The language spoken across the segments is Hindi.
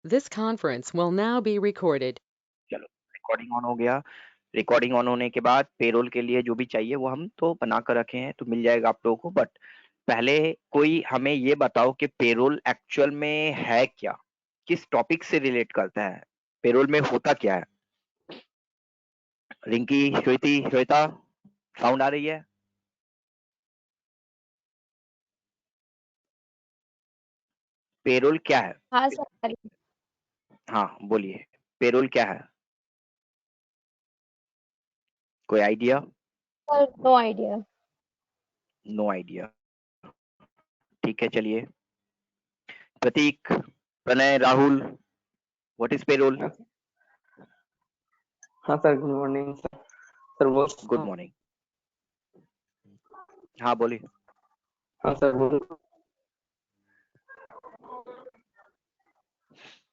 This conference will now be recorded. चलो रिकॉर्डिंग ऑन हो गया। रिकॉर्डिंग ऑन होने के बाद पेरोल के लिए जो भी चाहिए वो हम तो बना कर रखे हैं, तो मिल जाएगा आप लोगों को। बट पहले कोई हमें ये बताओ कि पेरोल एक्चुअल में है क्या, किस टॉपिक से रिलेट करता है, पेरोल में होता क्या है। रिंकी, श्वेता, साउंड आ रही है? पेरोल क्या है? हाँ सर। हाँ बोलिए, पेरोल क्या है? कोई idea? Sir no idea. No idea, ठीक है। चलिए Prateek, Pranay, Rahul, what is payroll? हाँ sir, good morning sir. Sir वो गुड मॉर्निंग। हाँ बोलिए। हाँ सर बोलो।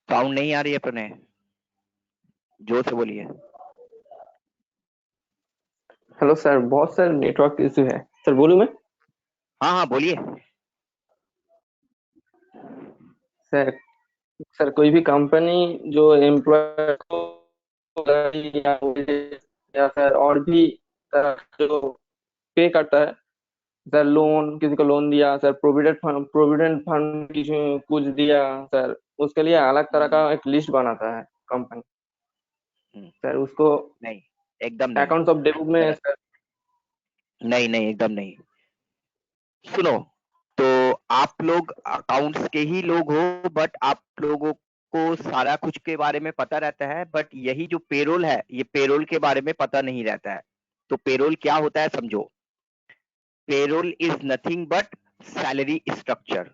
साउंड नहीं आ रही है प्रणय, जोर से बोलिए। हेलो सर, बहुत सर नेटवर्क इशू है सर, बोलूं मैं? हाँ हाँ बोलिए। सर सर कोई भी कंपनी जो एम्प्लॉय को या या सर और भी तरह जो पे करता है सर, लोन, किसी को लोन दिया सर, प्रोविडेंट फंड किसी कुछ दिया सर, उसके लिए अलग तरह का एक लिस्ट बनाता है कंपनी सर, उसको नहीं, एकदम नहीं। अकाउंट्स ऑफ डेबिट में गलत। सर। नहीं नहीं, एकदम नहीं। सुनो, तो आप लोग अकाउंट्स के ही लोग हो, बट आप लोगों को सारा कुछ के बारे में पता रहता है, बट यही जो पेरोल है, ये पेरोल के बारे में पता नहीं रहता है। तो पेरोल क्या होता है समझो। Payroll is nothing but salary structure.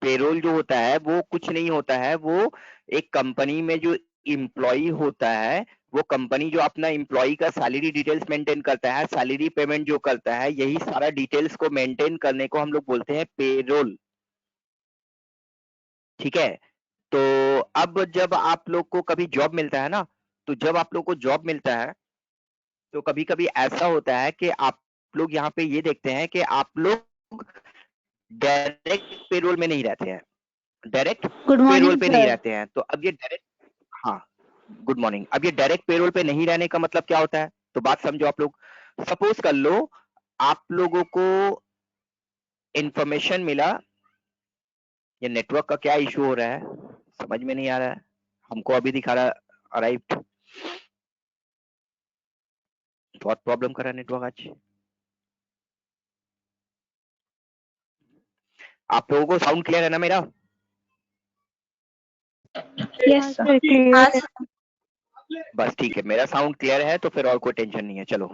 Payroll जो होता है वो कुछ नहीं होता है, वो एक कंपनी में जो इम्प्लॉई होता है, वो कंपनी जो अपना इम्प्लॉई का सैलरी डिटेल्स मेंटेन करता है, सैलरी पेमेंट जो करता है, यही सारा डिटेल्स को मेंटेन करने को हम लोग बोलते हैं पेरोल। ठीक है। तो अब जब आप लोग को कभी जॉब मिलता है ना, तो जब आप लोग को जॉब मिलता है तो कभी कभी ऐसा होता है कि आप लोग यहाँ पे ये देखते हैं कि आप लोग डायरेक्ट पेरोल में नहीं रहते हैं, डायरेक्ट गुड पेरोल मॉर्निंग पे नहीं सर। रहते हैं। तो अब ये डायरेक्ट, हाँ गुड मॉर्निंग, अब ये डायरेक्ट पेरोल पे नहीं रहने का मतलब क्या होता है, तो बात समझो आप लोग। सपोज कर लो आप लोगों को इंफॉर्मेशन मिला, ये नेटवर्क का क्या इशू हो रहा है समझ में नहीं आ रहा है, हमको अभी दिखा रहा अराइव्ड। बहुत प्रॉब्लम कर रहा है नेटवर्क आज। आप लोगों को साउंड क्लियर है ना मेरा? Yes sir, clear. बस ठीक है, मेरा साउंड क्लियर है तो फिर और कोई टेंशन नहीं है। चलो,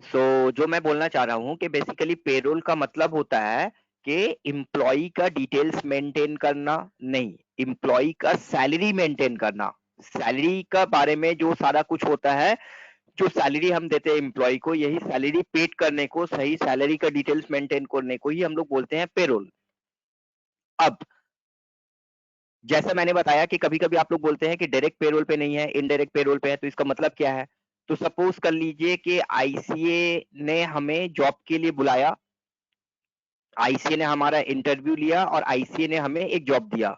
जो मैं बोलना चाह रहा हूं कि बेसिकली पेरोल का मतलब होता है कि इम्प्लॉई का डिटेल्स मेंटेन करना, नहीं, इम्प्लॉई का सैलरी मेंटेन करना। सैलरी का बारे में जो सारा कुछ होता है, जो सैलरी हम देते हैं एम्प्लॉय को, यही सैलरी पेड करने को, सही सैलरी का डिटेल्स मेंटेन करने को ही हम लोग बोलते हैं पेरोल। अब जैसा मैंने बताया कि कभी कभी आप लोग बोलते हैं कि डायरेक्ट पेरोल पे नहीं है, इनडायरेक्ट पेरोल पे है, तो इसका मतलब क्या है। तो सपोज कर लीजिए कि आईसीए ने हमें जॉब के लिए बुलाया, आईसीए ने हमारा इंटरव्यू लिया और आईसीए ने हमें एक जॉब दिया,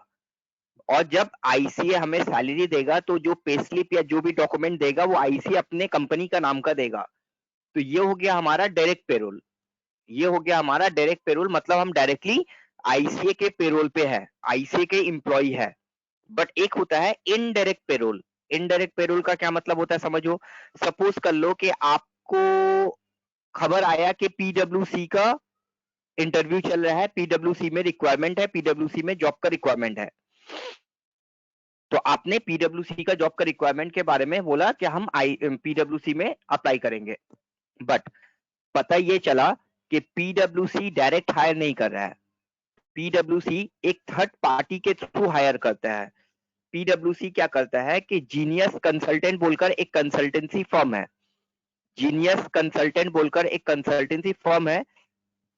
और जब आईसीए हमें सैलरी देगा तो जो पे स्लिप या जो भी डॉक्यूमेंट देगा वो आईसीए अपने कंपनी का नाम का देगा। तो ये हो गया हमारा डायरेक्ट पेरोल, ये हो गया हमारा डायरेक्ट पेरोल, मतलब हम डायरेक्टली आईसीए के पेरोल पे है, आईसीए के एम्प्लॉय है। बट एक होता है इनडायरेक्ट पेरोल। इनडायरेक्ट पेरोल का क्या मतलब होता है समझो। सपोज कर लो कि आपको खबर आया कि पीडब्ल्यूसी का इंटरव्यू चल रहा है, पीडब्ल्यूसी में रिक्वायरमेंट है, पीडब्ल्यूसी में जॉब का रिक्वायरमेंट है। तो आपने पीडब्ल्यूसी का जॉब का रिक्वायरमेंट के बारे में बोला कि हम पीडब्ल्यूसी में अप्लाई करेंगे। बट पता ये चला कि पीडब्ल्यूसी डायरेक्ट हायर नहीं कर रहा है, पीडब्ल्यूसी एक थर्ड पार्टी के थ्रू हायर करता है। पीडब्ल्यूसी क्या करता है कि जीनियस कंसल्टेंट बोलकर एक कंसल्टेंसी फर्म है, जीनियस कंसल्टेंट बोलकर एक कंसल्टेंसी फर्म है।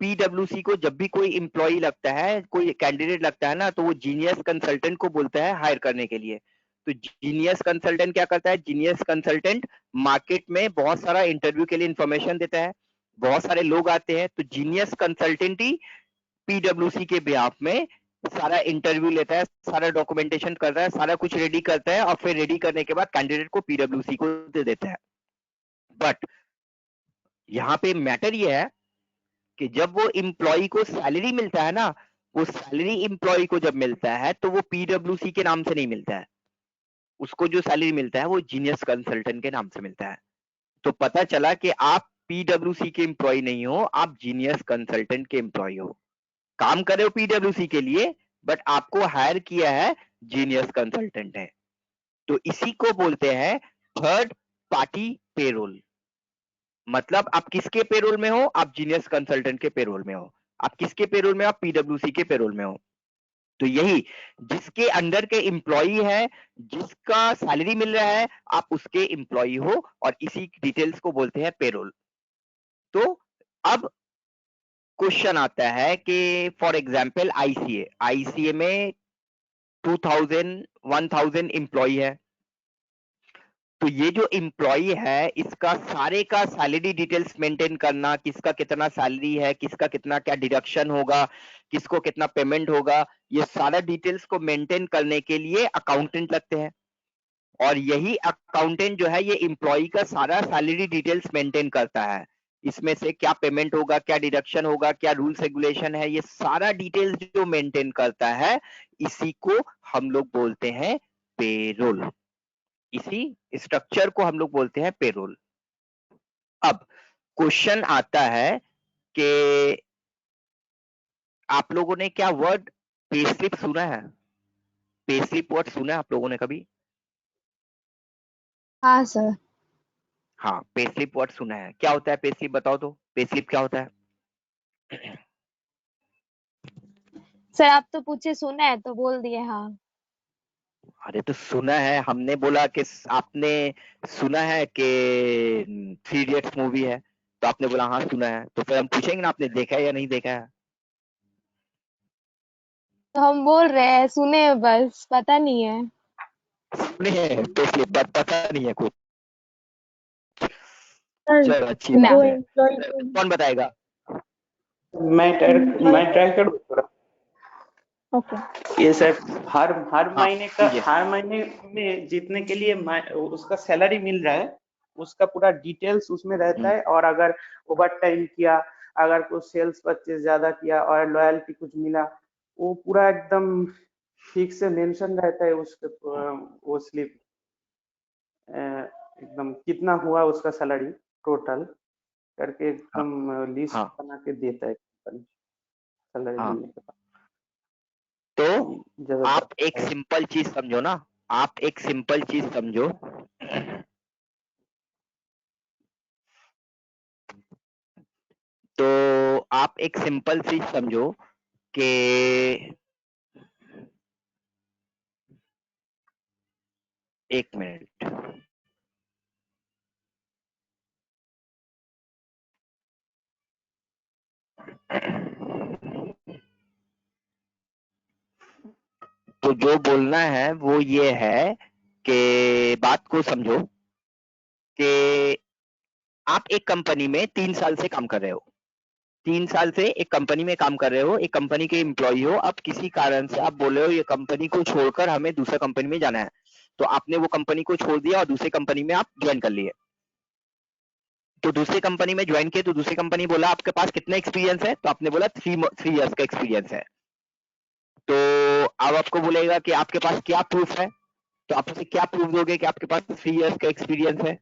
पीडब्ल्यूसी को जब भी कोई इंप्लॉई लगता है, कोई कैंडिडेट लगता है ना, तो वो जीनियस कंसल्टेंट को बोलता है हायर करने के लिए। तो जीनियस कंसल्टेंट क्या करता है, जीनियस कंसल्टेंट मार्केट में बहुत सारा इंटरव्यू के लिए इंफॉर्मेशन देता है, बहुत सारे लोग आते हैं, तो जीनियस कंसल्टेंट ही पीडब्ल्यूसी के बिहाफ में सारा इंटरव्यू लेता है, सारा डॉक्यूमेंटेशन करता है, सारा कुछ रेडी करता है और फिर रेडी करने के बाद कैंडिडेट को पीडब्ल्यूसी को दे देता है। बट यहाँ पे मैटर ये है कि जब वो एम्प्लॉय को सैलरी मिलता है ना, वो सैलरी एम्प्लॉय को जब मिलता है तो वो पीडब्ल्यूसी के नाम से नहीं मिलता है, उसको जो सैलरी मिलता है वो जीनियस कंसल्टेंट के नाम से मिलता है। तो पता चला कि आप पीडब्ल्यूसी के एम्प्लॉय नहीं हो, आप जीनियस कंसल्टेंट के एम्प्लॉय हो। काम कर रहे हो पीडब्ल्यूसी के लिए बट आपको हायर किया है जीनियस कंसल्टेंट है। तो इसी को बोलते हैं थर्ड पार्टी पेरोल। मतलब आप किसके पेरोल में हो? आप जीनियस कंसल्टेंट के पेरोल में हो। आप किसके पेरोल में हो? आप पीडब्ल्यूसी के पेरोल में हो। तो यही जिसके अंडर के एम्प्लॉई है, जिसका सैलरी मिल रहा है, आप उसके एम्प्लॉई हो और इसी डिटेल्स को बोलते हैं पेरोल। तो अब क्वेश्चन आता है कि फॉर एग्जांपल आईसीए में 1000 एम्प्लॉई है। तो ये जो एम्प्लॉई है इसका सारे का सैलरी डिटेल्स मेंटेन करना, किसका कितना सैलरी है, किसका कितना क्या डिडक्शन होगा, किसको कितना पेमेंट होगा, ये सारा डिटेल्स को मेंटेन करने के लिए अकाउंटेंट लगते हैं। और यही अकाउंटेंट जो है ये एम्प्लॉई का सारा सैलरी डिटेल्स मेंटेन करता है। इसमें से क्या पेमेंट होगा, क्या डिडक्शन होगा, क्या रूल्स रेगुलेशन है, ये सारा डिटेल्स जो मेंटेन करता है इसी को हम लोग बोलते हैं पेरोल। इसी स्ट्रक्चर को हम लोग बोलते हैं पेरोल। अब क्वेश्चन आता है कि आप लोगों ने क्या वर्ड पे स्लिप सुना है? पे स्लिप वर्ड सुना है आप लोगों ने कभी? हाँ सर। हाँ, पे स्लिप वर्ड सुना है। क्या होता है पे स्लिप? बताओ तो, पे स्लिप क्या होता है? सर आप तो पूछे सुना है तो बोल दिए हाँ। अरे तो सुना है, हमने बोला कि आपने सुना है कि थ्री इडियट्स मूवी है, तो आपने बोला हाँ सुना है, तो फिर हम पूछेंगे ना आपने देखा है या नहीं देखा है। तो हम बोल रहे हैं सुने हैं, बस पता नहीं है। सुने हैं पे स्लिप, पता नहीं है कुछ। सर चलो अच्छी ना। बात है। कौन बताएगा? मैं ट्राई करूँ थोड़ा। ओके। ये सर हर हर हाँ महीने कीजिए। हर महीने में जितने के लिए उसका सैलरी मिल रहा है उसका पूरा डिटेल्स उसमें रहता है। और अगर ओवर टाइम किया, अगर कुछ सेल्स परचेज ज्यादा किया और लॉयल्टी कुछ मिला, वो पूरा एकदम ठीक से मेंशन रहता है उसके वो स्लिप एकदम कितना हुआ उसका सैलरी टोटल करके हाँ एकदम लिस्ट हाँ बना के देता है कंपनी सैलरी हाँ। मिलने के बाद। तो जरूरत आप एक है। सिंपल चीज समझो ना, आप एक सिंपल चीज समझो। तो आप एक सिंपल चीज समझो कि एक मिनट, तो जो बोलना है वो ये है कि बात को समझो कि आप एक कंपनी में 3 साल से काम कर रहे हो, 3 साल से एक कंपनी में काम कर रहे हो, एक कंपनी के एम्प्लॉय हो। अब किसी कारण से आप बोल रहे हो ये कंपनी को छोड़कर हमें दूसरे कंपनी में जाना है, तो आपने वो कंपनी को छोड़ दिया और दूसरी कंपनी में आप ज्वाइन कर लिए। तो दूसरी कंपनी में ज्वाइन किए तो दूसरी कंपनी बोला आपके पास कितना एक्सपीरियंस है, तो आपने बोला 3 इयर्स का एक्सपीरियंस है। तो अब आपको बोलेगा कि आपके पास क्या प्रूफ है, तो आप उसे क्या प्रूफ दोगे कि आपके पास 3 इयर्स का एक्सपीरियंस है?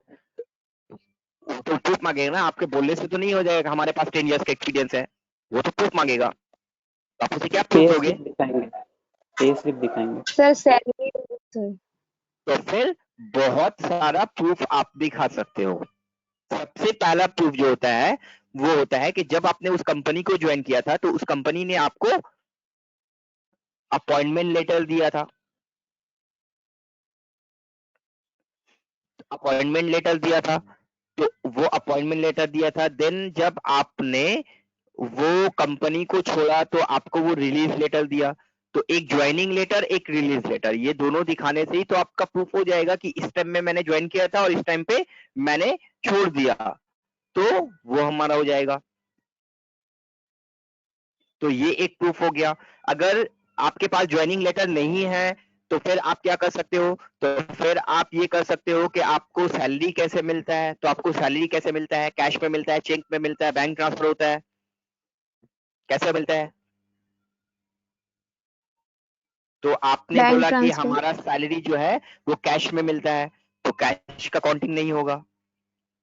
तो प्रूफ मांगेगा ना, आपके बोलने से तो नहीं हो जाएगा हमारे पास 10 इयर्स का एक्सपीरियंस है, वो तो प्रूफ मांगेगा। तो आप उसे क्या प्रूफ दोगे? पे स्लिप दिखाएंगे सर सैलरी सर। तो फिर बहुत सारा प्रूफ आप दिखा सकते हो। सबसे पहला प्रूफ जो होता है वो होता है कि जब आपने उस कंपनी को ज्वाइन किया था तो उस कंपनी ने आपको अपॉइंटमेंट लेटर दिया था, अपॉइंटमेंट लेटर दिया था। तो वो अपॉइंटमेंट लेटर दिया था, देन जब आपने वो कंपनी को छोड़ा तो आपको वो रिलीज लेटर दिया। तो एक ज्वाइनिंग लेटर, एक रिलीज लेटर, ये दोनों दिखाने से ही तो आपका प्रूफ हो जाएगा कि इस टाइम में मैंने ज्वाइन किया था और इस टाइम पे मैंने छोड़ दिया, तो वो हमारा हो जाएगा। तो ये एक प्रूफ हो गया। अगर आपके पास ज्वाइनिंग लेटर नहीं है तो फिर आप क्या कर सकते हो, तो फिर आप ये कर सकते हो कि आपको सैलरी कैसे मिलता है। तो आपको सैलरी कैसे मिलता है, कैश में मिलता है, चेक में मिलता है, बैंक ट्रांसफर होता है, कैसे मिलता है? तो आपने बैंक बोला कि ट्रांसफर। हमारा सैलरी जो है वो कैश में मिलता है, तो कैश का काउंटिंग नहीं होगा,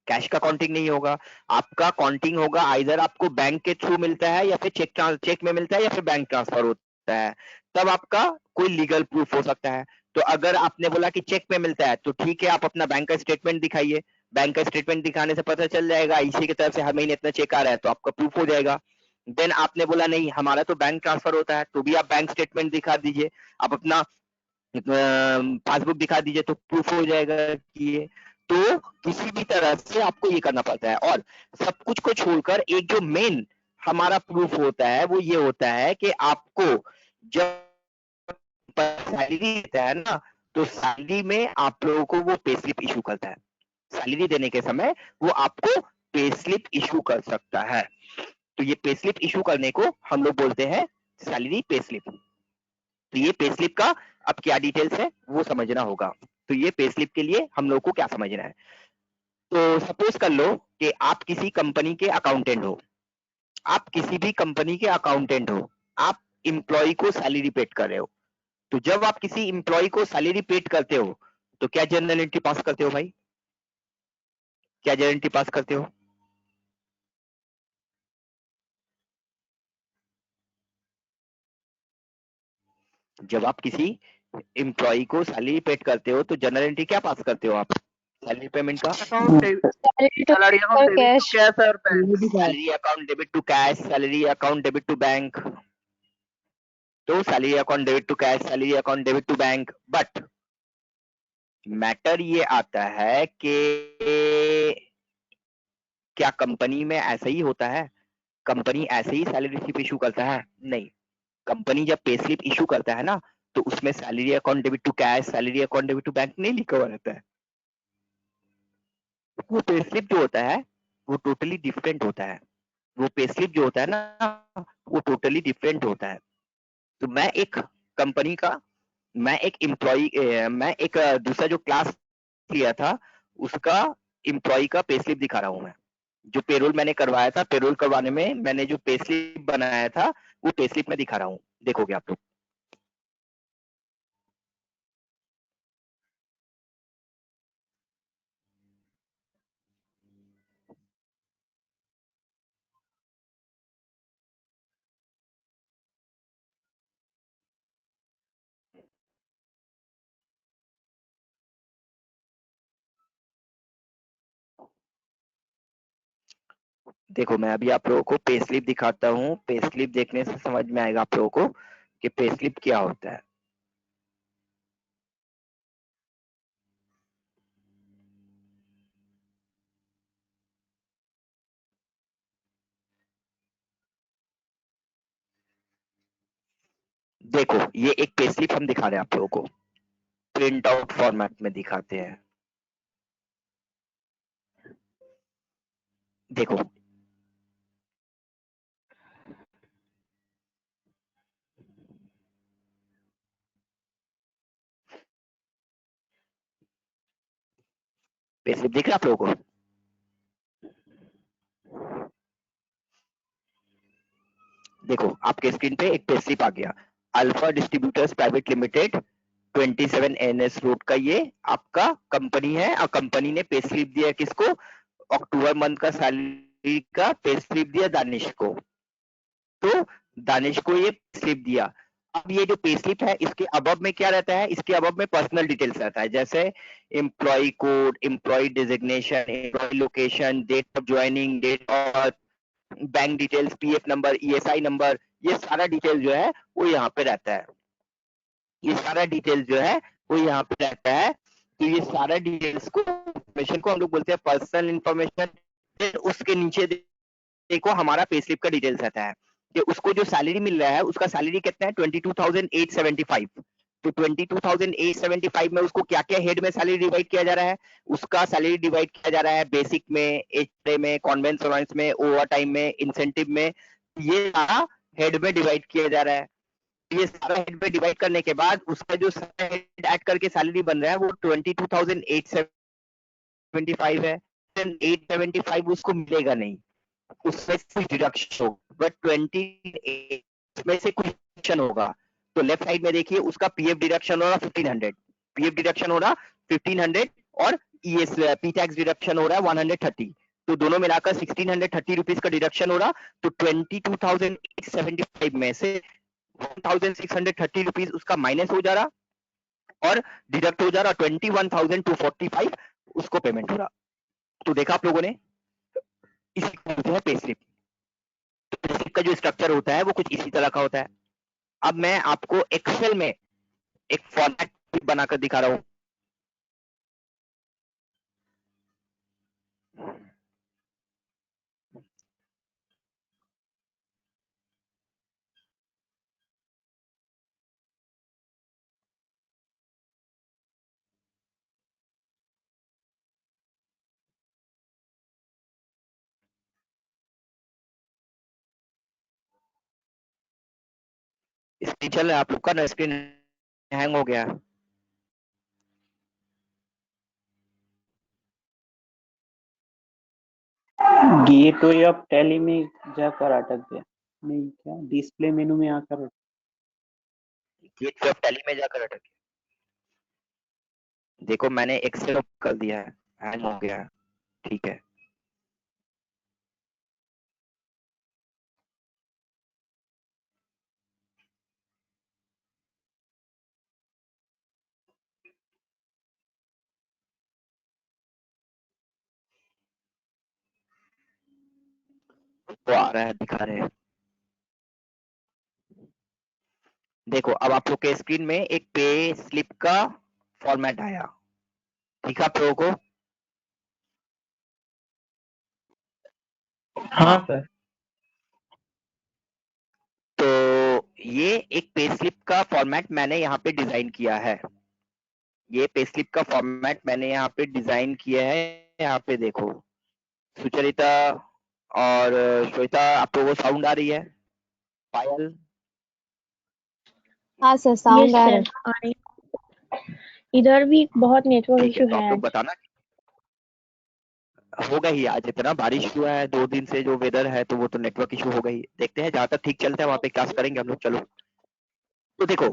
कैश का काउंटिंग नहीं होगा। आपका काउंटिंग होगा आइदर आपको बैंक के थ्रू मिलता है या फिर चेक में मिलता है या फिर बैंक ट्रांसफर होता है, तब आपका कोई लीगल प्रूफ हो सकता है। तो अगर आपने बोला कि चेक में मिलता है तो ठीक है, आप अपना बैंक का स्टेटमेंट दिखाइए, बैंक का स्टेटमेंट दिखाने से पता चल जाएगा इसी की तरफ से हर महीने इतना चेक आ रहा है, तो आपका प्रूफ हो जाएगा। देन आपने बोला नहीं हमारा तो बैंक ट्रांसफर होता है, तो भी आप बैंक स्टेटमेंट दिखा दीजिए, आप अपना पासबुक दिखा दीजिए, तो प्रूफ हो जाएगा कि ये। तो किसी भी तरह से आपको ये करना पड़ता है। और सब कुछ को छोड़कर एक जो मेन हमारा प्रूफ होता है वो ये होता है कि आपको जब सैलरी देता है ना, तो सैलरी में आप लोगों को वो पे स्लिप इशू करता है। सैलरी देने के समय वो आपको पे स्लिप इशू कर सकता है। तो ये पे स्लिप इशू करने को हम लोग बोलते हैं सैलरी पे स्लिप। तो ये पे स्लिप का अब क्या डिटेल्स है वो समझना होगा। तो ये पे स्लिप के लिए हम लोग को क्या समझना है, तो सपोज कर लो कि आप किसी कंपनी के अकाउंटेंट हो, आप किसी भी कंपनी के अकाउंटेंट हो, आप एम्प्लॉय को सैलरी पेड कर रहे हो। तो जब आप किसी एम्प्लॉय को सैलरी पेड करते हो तो क्या जर्नल एंट्री पास करते हो भाई? क्या जर्नल एंट्री पास करते हो? जब आप किसी एम्प्लॉय को सैलरी पेड करते हो तो जर्नल एंट्री क्या पास करते हो आप सैलरी पेमेंट का? Salary to cash. Salary account debit to cash, salary account debit to bank. तो salary account debit to cash, salary account debit to bank. But matter ये आता है कि क्या कंपनी में ऐसा ही होता है? कंपनी ऐसे ही सैलरी स्लिप इशू करता है? नहीं। कंपनी जब पे स्लिप इशू करता है ना, तो उसमें salary account debit to cash, salary account debit to bank नहीं लिखा हुआ रहता है। वो पे स्लिप जो होता है वो टोटली डिफरेंट होता है। वो पे स्लिप जो होता है ना वो टोटली डिफरेंट होता है। तो मैं एक कंपनी का, मैं एक एम्प्लॉय, मैं एक दूसरा जो क्लास लिया था उसका एम्प्लॉय का पे स्लिप दिखा रहा हूँ मैं। जो पेरोल मैंने करवाया था, पेरोल करवाने में मैंने जो पे स्लिप बनाया था वो पे स्लिप में दिखा रहा हूँ, देखोगे आप लोग। देखो मैं अभी आप लोगों को पे स्लिप दिखाता हूँ, पे स्लिप देखने से समझ में आएगा आप लोगों को कि पे स्लिप क्या होता है। देखो ये एक पे स्लिप हम दिखा रहे हैं आप लोगों को, प्रिंट आउट फॉर्मेट में दिखाते हैं। देखो पे स्लिप दिख रहा है आप लोगों को? देखो आपके स्क्रीन पे एक पे स्लिप आ गया, alpha distributors private limited 27 NS road का ये आपका कंपनी है। और कंपनी ने पे स्लिप दिया किसको? अक्टूबर मंथ का सैलरी का पे स्लिप दिया दानिश को। तो दानिश को ये स्लिप दिया। अब ये जो पे स्लिप है इसके अबव में क्या रहता है? इसके अबव में पर्सनल डिटेल्स रहता है, जैसे employee code, employee designation, employee location, date of joining, date of bank details, PF number, ESI number, ये सारा डिटेल जो है वो यहाँ पे रहता है। ये सारा डिटेल जो है वो यहाँ पे रहता है। तो ये सारा डिटेल्स को, इंफॉर्मेशन को हम लोग बोलते हैं पर्सनल इंफॉर्मेशन। उसके नीचे देखो हमारा पे स्लिप का डिटेल्स रहता है कि उसको जो सैलरी मिल रहा है उसका सैलरी कितना है? 22,875। तो 22,875 में उसको क्या क्या हेड में सैलरी डिवाइड किया जा रहा है? उसका सैलरी डिवाइड किया जा रहा है बेसिक में, एच में, कॉन्वेंस में, ओवर टाइम में, इंसेंटिव में। ये सारा हेड में डिवाइड किया जा रहा है। ये सारा हेड में डिवाइड करने के बाद उसका जो हेड ऐड करके सैलरी बन रहा है वो 22,875 है। 875 उसको मिलेगा नहीं, उसमें से डिडक्शन होगा, बट 28 में से कुछ डिडक्शन होगा। तो लेफ्ट साइड में देखिए उसका पीएफ डिडक्शन हो रहा 1500, पीएफ डिडक्शन हो रहा 1500 और ईएस पी टैक्स डिडक्शन हो रहा है 130। तो दोनों मिलाकर 1630 रुपीज का डिडक्शन हो रहा। तो 22,875 में से 1,630 रुपीज उसका माइनस हो जा रहा और डिडक्ट हो जा रहा 21,245 उसको पेमेंट हो रहा। तो देखा आप लोगों ने, इसी को बोलते हैं पे स्लिप। पे स्लिप का जो स्ट्रक्चर होता है वो कुछ इसी तरह का होता है। अब मैं आपको एक्सेल में एक फॉर्मेट बनाकर दिखा रहा हूं। स्क्रीन चल रहा है आप लोग का ना? स्क्रीन हैंग हो गया। गेटवे ऑफ टैली में जाकर अटक गया। नहीं क्या डिस्प्ले मेनू में आकर गेट ऑफ टैली में जाकर अटक गया। देखो मैंने एक्सेल कर दिया है, हैंग हो गया है, ठीक है। वो आ रहा है, दिखा रहे हैं। देखो अब आप लोग के स्क्रीन में एक पे स्लिप का फॉर्मेट आया, ठीक है आप लोगों को? हाँ सर। तो ये एक पे स्लिप का फॉर्मेट मैंने यहाँ पे डिजाइन किया है। ये पे स्लिप का फॉर्मेट मैंने यहाँ पे डिजाइन किया है। यहाँ पे देखो सुचरिता और श्वेता, आप लोगों को साउंड आ रही है? पायल? हाँ सर, साउंड आ रहा है। आ रही। इधर भी बहुत नेटवर्क ठीक है, इशू तो है आप लोग आज। बताना। होगा ही, आज इतना बारिश हुआ है 2 दिन से जो वेदर है, तो वो तो नेटवर्क इशू होगा ही। देखते हैं, जहां तक ठीक चलता है वहां पे क्लास करेंगे हम लोग। चलो, तो देखो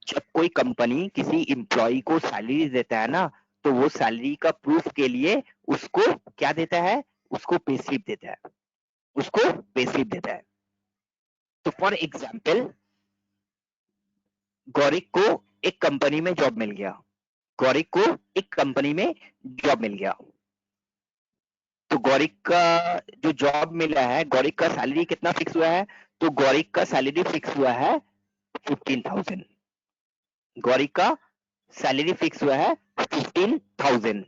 जब कोई कंपनी किसी एम्प्लॉय को सैलरी देता है ना, तो वो सैलरी का प्रूफ के लिए उसको क्या देता है? उसको पे स्लिप देता है, उसको पे स्लिप देता है। तो फॉर एग्जाम्पल गौरिक को एक कंपनी में जॉब मिल गया, गौरिक को एक कंपनी में जॉब मिल गया। तो गौरिक का जो जॉब मिला है, गौरिक का सैलरी कितना फिक्स हुआ है? तो गौरिक का सैलरी फिक्स हुआ है 15,000। गौरिक का सैलरी फिक्स हुआ है 15,000।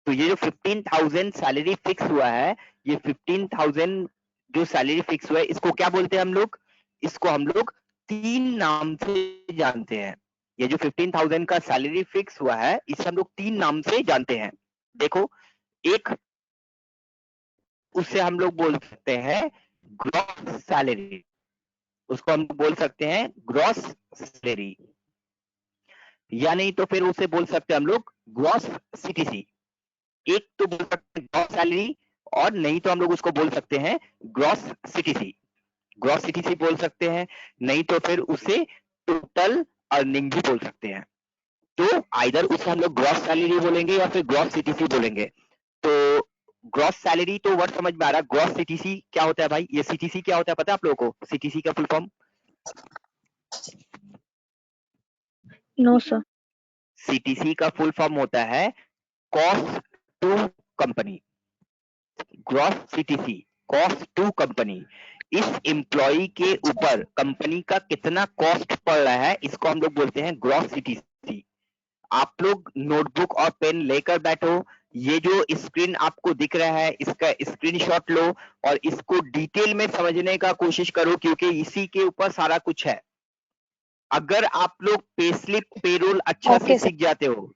तो ये जो 15,000 सैलरी फिक्स हुआ है, ये 15,000 जो सैलरी फिक्स हुआ है, इसको क्या बोलते हैं हम लोग? इसको हम लोग 3 नाम से जानते हैं। ये जो 15,000 का सैलरी फिक्स हुआ है, इसे हम लोग 3 नाम से जानते हैं। देखो, एक उससे हम लोग बोल सकते हैं ग्रॉस सैलरी, उसको हम बोल सकते हैं ग्रॉस सैलरी, या नहीं तो फिर उसे बोल सकते हैं हम लोग ग्रॉस सीटीसी। एक तो बोल सकते हैं ग्रॉस सैलरी, और नहीं तो हम लोग उसको बोल सकते हैं ग्रॉस सीटीसी। ग्रॉस सीटीसी बोल सकते हैं, नहीं तो फिर उसे टोटल अर्निंग भी बोल सकते हैं। तो आइदर उसे हम लोग ग्रॉस सैलरी बोलेंगे या फिर ग्रॉस सीटीसी बोलेंगे। तो ग्रॉस सैलरी तो वर्ड समझ में आ रहा है। ग्रॉस सीटीसी क्या होता है भाई? ये सीटीसी क्या होता है पता है आप लोगों को? सीटीसी का full form? No sir. CTC का फुल फॉर्म होता है cost to company. Gross CTC, cost to company. इस एम्प्लॉय के ऊपर कंपनी का कितना कॉस्ट पड़ रहा है, इसको हम लोग बोलते हैं ग्रॉस सीटीसी। आप लोग नोटबुक और पेन लेकर बैठो, ये जो स्क्रीन आपको दिख रहा है इसका स्क्रीनशॉट लो और इसको डिटेल में समझने का कोशिश करो, क्योंकि इसी के ऊपर सारा कुछ है। अगर आप लोग पे स्लिप पेरोल अच्छा से ओके सर। सीख जाते हो,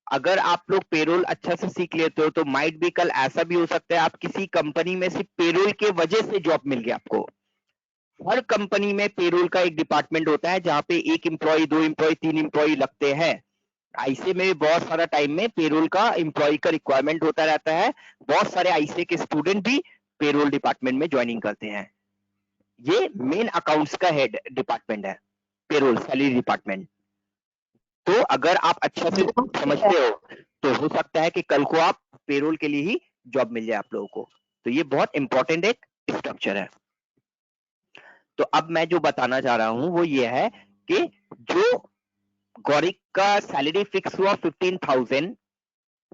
अगर आप लोग पेरोल अच्छा से सीख लेते हो, तो माइट भी कल ऐसा भी हो सकता है आप किसी कंपनी में सिर्फ पेरोल के वजह से जॉब मिल गया आपको। हर कंपनी में पेरोल का एक डिपार्टमेंट होता है जहां पे 1 एम्प्लॉय, 2 एम्प्लॉय, 3 एम्प्लॉय लगते हैं। आईसीए में बहुत सारा टाइम में पेरोल का एम्प्लॉय का रिक्वायरमेंट होता रहता है। बहुत सारे आईसीए के स्टूडेंट भी पेरोल डिपार्टमेंट में ज्वाइनिंग करते हैं। ये मेन अकाउंट्स का हेड डिपार्टमेंट है, पेरोल सैलरी डिपार्टमेंट। तो अगर आप अच्छा से समझते हो तो हो सकता है कि कल को आप पेरोल के लिए ही जॉब मिल जाए आप लोगों को। तो ये बहुत इंपॉर्टेंट एक स्ट्रक्चर है। तो अब मैं जो बताना चाह रहा हूं वो ये है कि जो गौरिक का सैलरी फिक्स हुआ 15,000,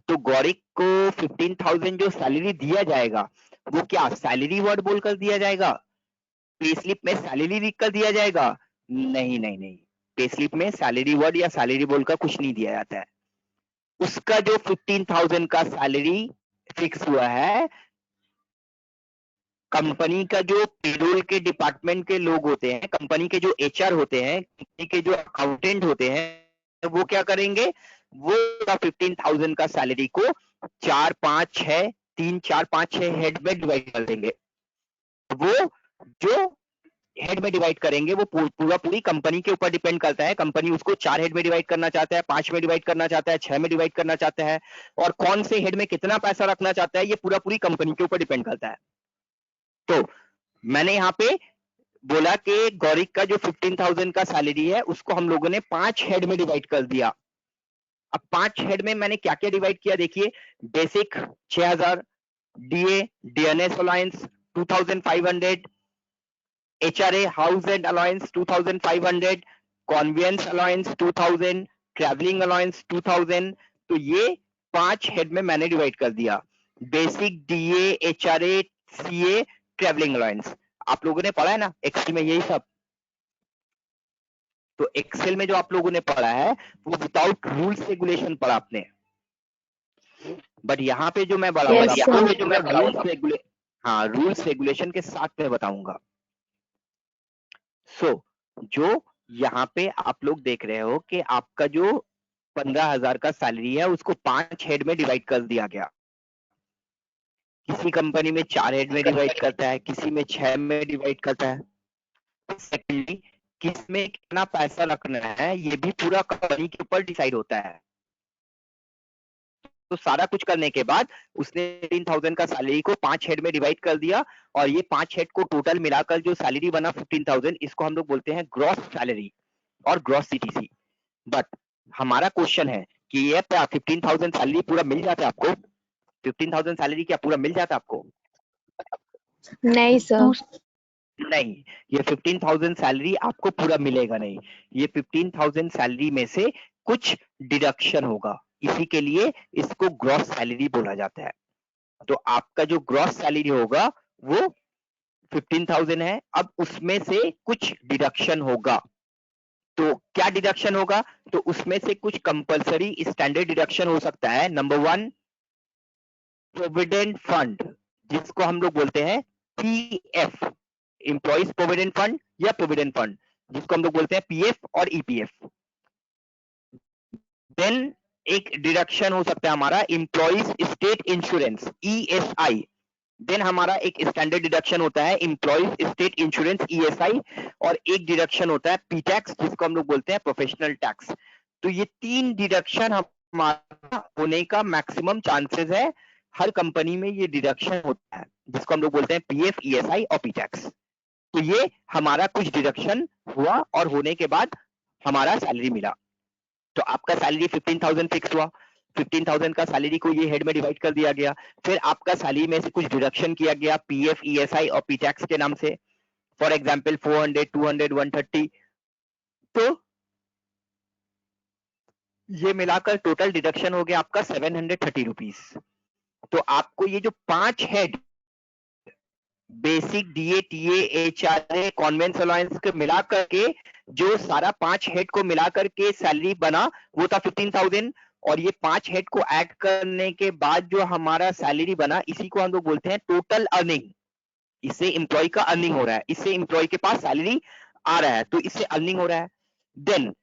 तो गौरिक को 15,000 जो सैलरी दिया जाएगा वो क्या सैलरी वर्ड बोलकर दिया जाएगा? पे स्लिप में सैलरी लिखकर दिया जाएगा? नहीं नहीं नहीं, पे स्लिप में सैलरी वर्ड या सैलरी बोलकर कुछ नहीं दिया जाता है। उसका जो 15,000 का सैलरी फिक्स हुआ है, कंपनी का जो पेरोल के डिपार्टमेंट के लोग होते हैं, कंपनी के जो एचआर होते हैं, कंपनी के जो अकाउंटेंट होते हैं, वो क्या करेंगे? वो 15,000 का सैलरी को 4 5 6 3 4 5 6 हेड में डिवाइड कर देंगे। वो जो हेड में डिवाइड करेंगे वो पूरा पूरी कंपनी के ऊपर डिपेंड करता है। कंपनी उसको 4 हेड में डिवाइड करना चाहता है, 5 में डिवाइड करना चाहता है, 6 में डिवाइड करना चाहता है, और कौन से हेड में कितना पैसा रखना चाहता है ये पूरा पूरी कंपनी के ऊपर डिपेंड करता है। तो मैंने यहाँ पे बोला कि गौरिक का जो 15,000 का सैलरी है उसको हम लोगों ने 5 हेड में डिवाइड कर दिया। अब 5 हेड में मैंने क्या क्या डिवाइड किया देखिए। Basic 6,000, DA DNS alliance 2,500, HRA house and alliance 2,500, conveyance alliance 2,000, travelling alliance 2,000। तो ये 5 हेड में मैंने डिवाइड कर दिया। Basic, DA, HRA, CA, travelling alliance. आप लोगों ने पढ़ा है ना एक्सेल में यही सब? तो एक्सेल में जो आप लोगों ने पढ़ा है वो विदाउट रूल्स रेगुलेशन पढ़ा आपने, बट यहाँ पे जो मैं बढ़ाऊंगा Yes, sir. जो मैं रूल्स रेगुलेशन के साथ में बताऊंगा। सो जो यहाँ पे आप लोग देख रहे हो कि आपका जो 15,000 का सैलरी है उसको 5 हेड में डिवाइड कर दिया गया। किसी कंपनी में 4 हेड में डिवाइड करता है, किसी में 6 में डिवाइड करता है। सेकेंडली, किस में कितना पैसा रखना है ये भी पूरा कंपनी के ऊपर डिसाइड होता है। तो सारा कुछ करने के बाद उसने 15,000 का सैलरी को 5 हेड में डिवाइड कर दिया, और ये 5 हेड को टोटल मिलाकर जो सैलरी बना 15,000, इसको हम लोग बोलते हैं ग्रॉस सैलरी और ग्रॉस सीटीसी। बट हमारा क्वेश्चन है कि ये 15,000 सैलरी पूरा मिल जाता है आपको? 15,000 सैलरी क्या पूरा मिल जाता है आपको? नहीं सर। नहीं, ये 15,000 सैलरी आपको पूरा मिलेगा नहीं। ये 15,000 सैलरी में से कुछ डिडक्शन होगा, इसी के लिए इसको ग्रॉस सैलरी बोला जाता है। तो आपका जो ग्रॉस सैलरी होगा वो 15,000 है। अब उसमें से कुछ डिडक्शन होगा। तो क्या डिडक्शन होगा? तो उसमें से कुछ कंपलसरी स्टैंडर्ड डिडक्शन हो सकता है। नंबर 1, प्रोविडेंट फंड, जिसको हम लोग बोलते हैं पीएफ, एम्प्लॉइज प्रोविडेंट फंड या प्रोविडेंट फंड, जिसको हम लोग बोलते हैं पीएफ और ईपीएफ। देन एक डिडक्शन हो सकता है हमारा employees state insurance, ESI. Then हमारा एक स्टैंडर्ड डिडक्शन होता है एम्प्लॉइज स्टेट इंश्योरेंस, ईएसआई, और एक डिडक्शन होता है पी टैक्स, जिसको हम लोग बोलते हैं प्रोफेशनल टैक्स। तो ये 3 डिडक्शन हमारा होने का मैक्सिमम चांसेस है। हर कंपनी में ये डिडक्शन होता है जिसको हम लोग बोलते हैं पीएफ, ईएसआई और पी टैक्स। तो ये हमारा कुछ डिडक्शन हुआ और होने के बाद हमारा सैलरी मिला। तो आपका सैलरी 15,000 फिक्स हुआ, 15,000 का सैलरी को ये हेड में डिवाइड कर दिया गया। फिर आपका सैलरी में से कुछ डिडक्शन किया गया पीएफ, ईएसआई और पी टैक्स के नाम से। For example 400, 200, 130। तो ये मिलाकर टोटल डिडक्शन हो गया आपका 730 रुपीज। तो आपको ये जो 5 head basic, DA, TA, HRA, conveyance alliance के मिलाकर के जो सारा 5 हेड को मिलाकर के सैलरी बना वो था 15,000, और ये 5 हेड को ऐड करने के बाद जो हमारा सैलरी बना इसी को हम लोग बोलते हैं टोटल अर्निंग। इससे एम्प्लॉय का अर्निंग हो रहा है, इससे एम्प्लॉय के पास सैलरी आ रहा है, तो इससे अर्निंग हो रहा है। देन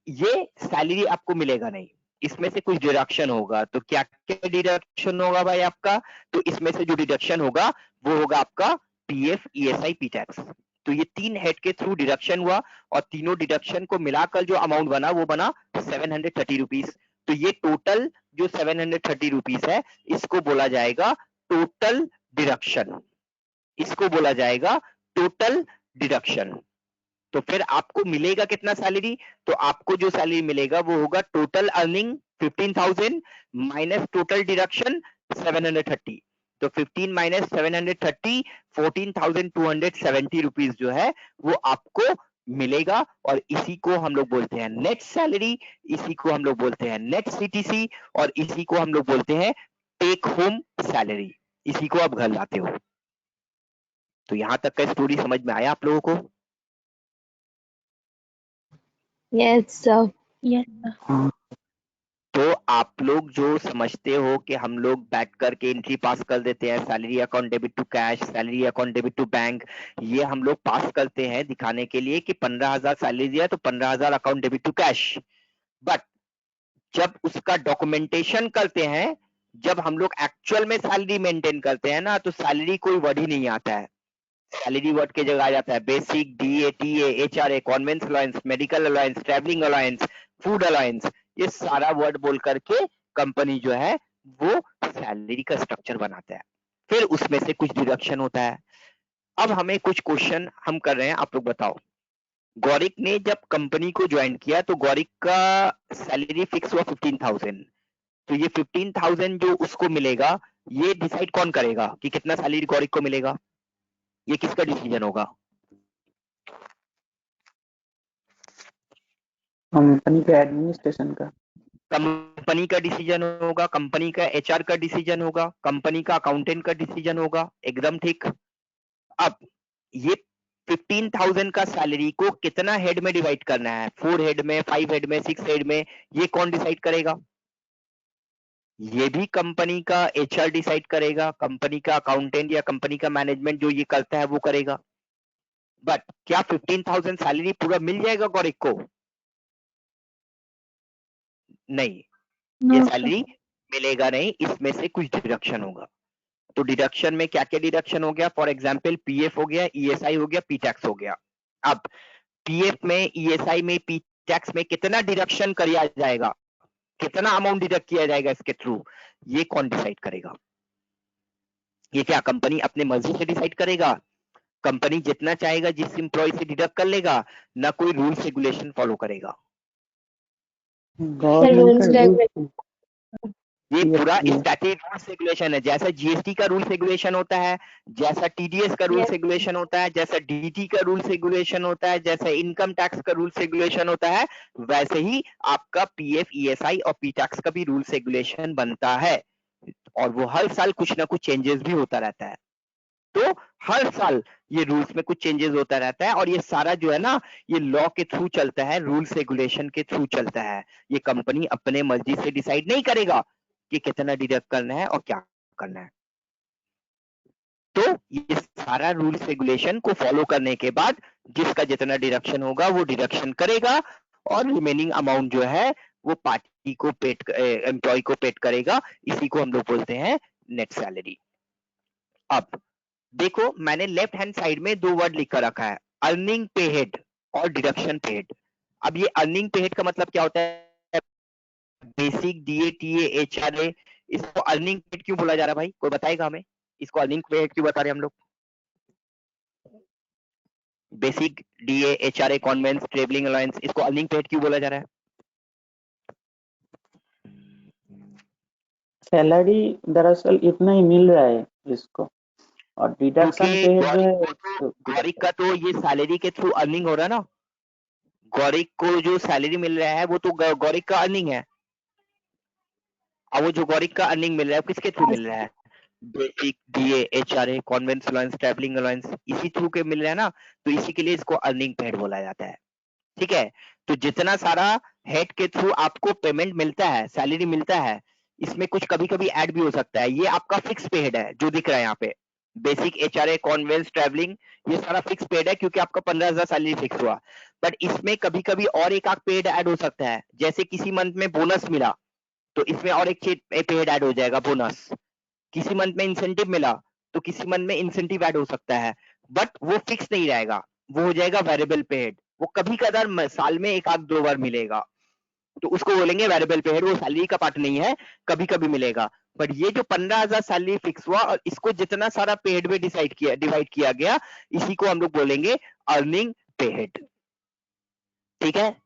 ये सैलरी आपको मिलेगा नहीं, इसमें से कुछ डिडक्शन होगा। तो क्या क्या डिडक्शन होगा भाई आपका? तो इसमें से जो डिडक्शन होगा वो होगा आपका पीएफ, ईएसआई, पी टैक्स। तो ये 3 हेड के थ्रू डिडक्शन हुआ और तीनों डिडक्शन को मिलाकर जो अमाउंट बना वो बना 730 रुपीस। तो ये टोटल जो 730 रुपीस है इसको बोला जाएगा टोटल डिडक्शन, इसको बोला जाएगा टोटल डिडक्शन। तो फिर आपको मिलेगा कितना सैलरी? तो आपको जो सैलरी मिलेगा वो होगा total earning 15,000 minus total deduction 730। तो 15 माइनस 730 14,270 रुपीस जो है वो आपको मिलेगा और इसी को हम लोग बोलते हैं नेट सैलरी, इसी को हम लोग बोलते हैं नेट सीटीसी और इसी को हम लोग बोलते हैं टेक होम सैलरी। इसी को आप घर लाते हो। तो यहां तक का स्टोरी समझ में आया आप लोगों को? Yes, sir. Yes, sir. तो आप लोग जो समझते हो कि हम लोग बैठ करके एंट्री पास कर देते हैं, salary account debit to cash, salary account debit to bank, ये हम लोग पास करते हैं दिखाने के लिए कि 15,000 सैलरी दिया तो 15,000 account debit to cash. But जब उसका डॉक्यूमेंटेशन करते हैं, जब हम लोग एक्चुअल में सैलरी मेंटेन करते हैं ना, तो सैलरी कोई वर्ड ही नहीं आता है। सैलरी वर्ड की जगह आ जाता है basic, DA, TA, HRA, conveyance allowance, medical allowance, travelling allowance, food allowance, ये सारा वर्ड बोल करके कंपनी जो है वो सैलरी का स्ट्रक्चर बनाता है। फिर उसमें से कुछ डिडक्शन होता है। अब हमें कुछ क्वेश्चन हम कर रहे हैं, आप लोग बताओ। गौरिक ने जब कंपनी को ज्वाइन किया तो गौरिक का सैलरी फिक्स हुआ 15,000। तो ये 15,000 जो उसको मिलेगा, ये डिसाइड कौन करेगा कि कितना सैलरी गौरिक को मिलेगा? ये किसका डिसीजन होगा? कंपनी का एडमिनिस्ट्रेशन का। कंपनी का डिसीजन होगा, कंपनी का एचआर का डिसीजन होगा, कंपनी का अकाउंटेंट का डिसीजन होगा। एकदम ठीक। अब ये 15,000 का सैलरी को कितना हेड में डिवाइड करना है? 4 हेड में, 5 हेड में, 6 हेड में, ये कौन डिसाइड करेगा? ये भी कंपनी का एचआर डिसाइड करेगा, कंपनी का अकाउंटेंट या कंपनी का मैनेजमेंट जो ये करता है वो करेगा। बट क्या 15,000 सैलरी पूरा मिल जाएगा गौरिक को? नहीं, ये No, sir. सैलरी मिलेगा नहीं, इसमें से कुछ डिडक्शन होगा। तो डिडक्शन में क्या क्या डिडक्शन हो गया? फॉर एग्जाम्पल पीएफ हो गया, ईएसआई हो गया, पी टैक्स हो गया। अब पीएफ में, ईएसआई में, पी टैक्स में कितना डिडक्शन किया जाएगा, कितना अमाउंट डिडक्ट किया जाएगा इसके थ्रू, ये कौन डिसाइड करेगा? ये क्या कंपनी अपने मर्जी से डिसाइड करेगा? कंपनी जितना चाहेगा जिस एम्प्लॉय से डिडक्ट कर लेगा, ना कोई रूल्स रेगुलेशन फॉलो करेगा। Sir, rules regulation. ये पूरा स्टैट्यूटरी रूल्स रेगुलेशन है। जैसा जीएसटी का रूल्स रेगुलेशन होता है, जैसा टीडीएस का रूल्स Yes. रेगुलेशन होता है, जैसा डीटी का रूल्स रेगुलेशन होता है, जैसा इनकम टैक्स का रूल्स रेगुलेशन होता है, वैसे ही आपका पीएफ, ईएसआई और पी टैक्स का भी रूल्स रेगुलेशन बनता है। और वो हर साल कुछ ना कुछ चेंजेस भी होता रहता है। तो हर साल ये रूल्स में कुछ चेंजेस होता रहता है और ये सारा जो है ना, ये लॉ के थ्रू चलता है, रूल्स रेगुलेशन के थ्रू चलता है। ये कंपनी अपने मर्जी से डिसाइड नहीं करेगा कि कितना डिडक्ट करना है और क्या करना है। तो ये सारा रूल्स रेगुलेशन को फॉलो करने के बाद जिसका जितना डिडक्शन होगा वो डिडक्शन करेगा और रिमेनिंग अमाउंट जो है वो पार्टी को पेड, एम्प्लॉय को पेड करेगा। इसी को हम लोग बोलते हैं नेट सैलरी। अब देखो, मैंने लेफ्ट हैंड साइड में 2 वर्ड लिख कर रखा है, अर्निंग पे हेड और डिडक्शन पे हेड। अब ये अर्निंग पे हेड का मतलब क्या होता है? बेसिक, डीए, टीए, एचआरए, इसको अर्निंग पे हेड क्यों बोला जा रहा है भाई? कोई बताएगा हमें इसको अर्निंग पे हेड क्यों बता रहे हैं हम लोग? Basic, DA, HRA, conveyance, travelling allowance, इसको अर्निंग पे हेड क्यों बोला जा रहा है? सैलरी दरअसल इतना ही मिल रहा है इसको, और डिडक्शन पे जो है गौरिक का तो ये सैलरी के थ्रू अर्निंग हो रहा है ना। गौरिक को जो सैलरी मिल रहा है वो तो गौरिक का अर्निंग है। अब वो जो गौरिक का अर्निंग मिल रहा है किसके थ्रू मिल रहा है? Basic, DA, HRA, conveyance allowance, travelling allowance, इसी थ्रू के मिल रहा है ना। तो इसी के लिए इसको अर्निंग पे हेड बोला जाता है। ठीक है। तो जितना सारा हेड के थ्रू आपको पेमेंट मिलता है, सैलरी मिलता है, इसमें कुछ कभी कभी ऐड भी हो सकता है। ये आपका फिक्स पे हेड है जो दिख रहा है यहाँ पे, बेसिक, एचआरए, कॉन्वेंस, ट्रैवलिंग, ये सारा फिक्स पेड है क्योंकि आपका 15,000 सैलरी फिक्स हुआ। बट इसमें कभी कभी और एक आध पेड ऐड हो सकता है। जैसे किसी मंथ में बोनस मिला तो इसमें और एक पेड ऐड हो जाएगा, बोनस। किसी मंथ में इंसेंटिव मिला तो किसी मंथ में इंसेंटिव ऐड हो सकता है, बट वो फिक्स नहीं रहेगा। वो हो जाएगा वेरिएबल पे हेड। वो कभी कदार साल में एक आध दो बार मिलेगा, तो उसको बोलेंगे वेरिएबल पे हेड। वो सैलरी का पार्ट नहीं है, कभी कभी मिलेगा। बट ये जो 15,000 सैलरी फिक्स हुआ और इसको जितना सारा पे हेड में डिवाइड किया गया, इसी को हम लोग बोलेंगे अर्निंग पे हेड। ठीक है।